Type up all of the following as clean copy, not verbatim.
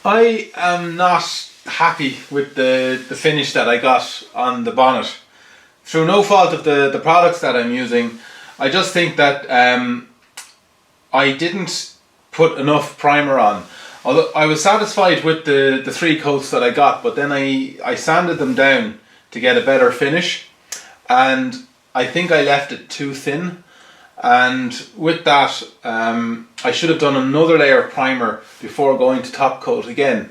I am not happy with the finish that I got on the bonnet. Through no fault of the products that I'm using, I just think that I didn't put enough primer on. Although I was satisfied with the 3 coats that I got, but then I sanded them down to get a better finish, and I think I left it too thin. And with that, I should have done another layer of primer before going to top coat again.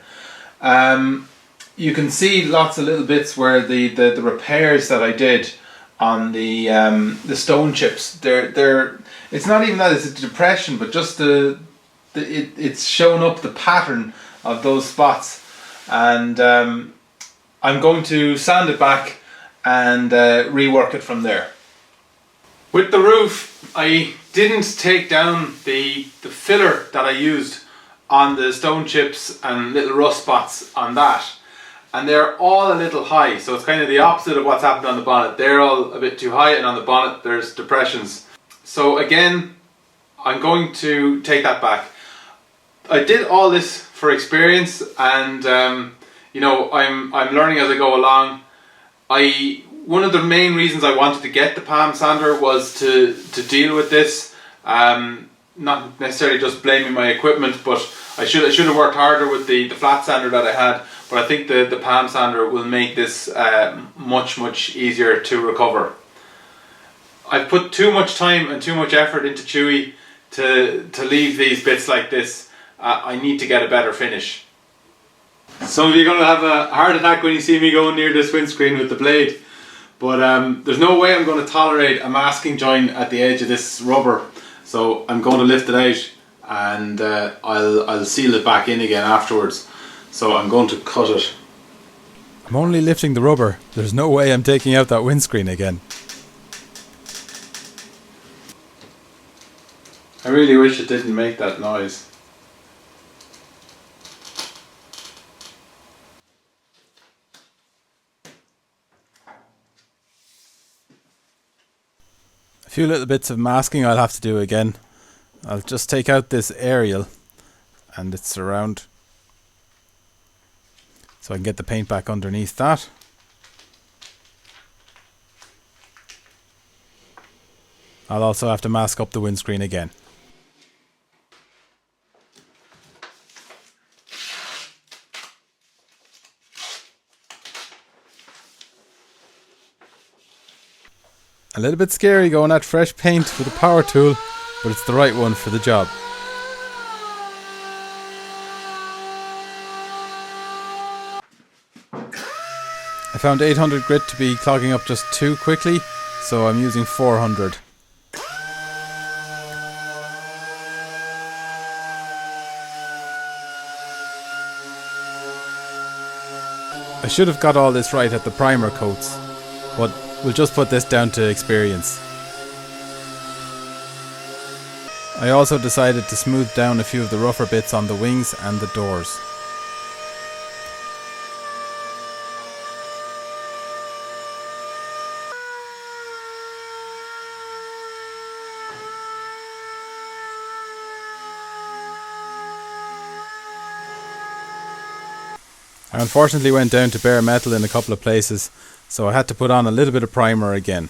You can see lots of little bits where the repairs that I did on the stone chips, it's not even that it's a depression, but just it's showing up the pattern of those spots. And I'm going to sand it back and rework it from there. With the roof, I didn't take down the filler that I used on the stone chips and little rust spots on that. And they're all a little high, so it's kind of the opposite of what's happened on the bonnet. They're all a bit too high, and on the bonnet there's depressions. So again, I'm going to take that back. I did all this for experience, and you know, I'm learning as I go along. One of the main reasons I wanted to get the palm sander was to deal with this. Not necessarily just blaming my equipment, but I should have worked harder with the flat sander that I had. But I think the palm sander will make this much easier to recover. I've put too much time and too much effort into Chewy to leave these bits like this. I need to get a better finish. Some of you are going to have a heart attack when you see me going near this windscreen with the blade. But there's no way I'm going to tolerate a masking joint at the edge of this rubber. So I'm going to lift it out, and I'll seal it back in again afterwards. So I'm going to cut it. I'm only lifting the rubber. There's no way I'm taking out that windscreen again. I really wish it didn't make that noise. A few little bits of masking I'll have to do again. I'll just take out this aerial and its surround, so I can get the paint back underneath that. I'll also have to mask up the windscreen again. A little bit scary going at fresh paint with a power tool, but it's the right one for the job. I found 800 grit to be clogging up just too quickly, so I'm using 400. I should have got all this right at the primer coats, but we'll just put this down to experience. I also decided to smooth down a few of the rougher bits on the wings and the doors. I unfortunately went down to bare metal in a couple of places, so I had to put on a little bit of primer again.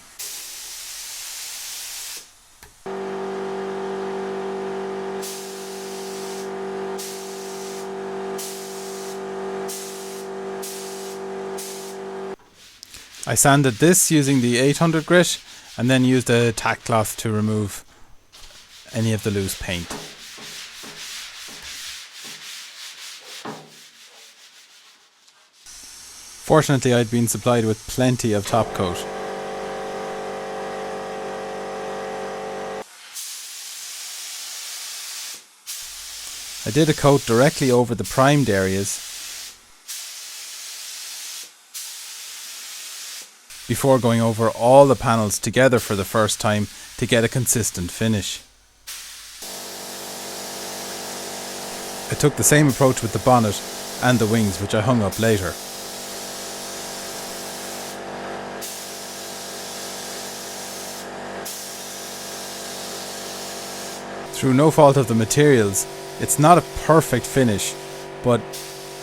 I sanded this using the 800 grit and then used a tack cloth to remove any of the loose paint. Fortunately, I'd been supplied with plenty of top coat. I did a coat directly over the primed areas before going over all the panels together for the first time to get a consistent finish. I took the same approach with the bonnet and the wings, which I hung up later. Through no fault of the materials, it's not a perfect finish, but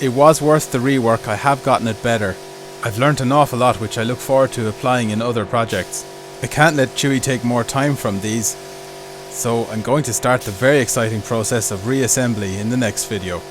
it was worth the rework. I have gotten it better. I've learnt an awful lot which I look forward to applying in other projects. I can't let Chewy take more time from these, so I'm going to start the very exciting process of reassembly in the next video.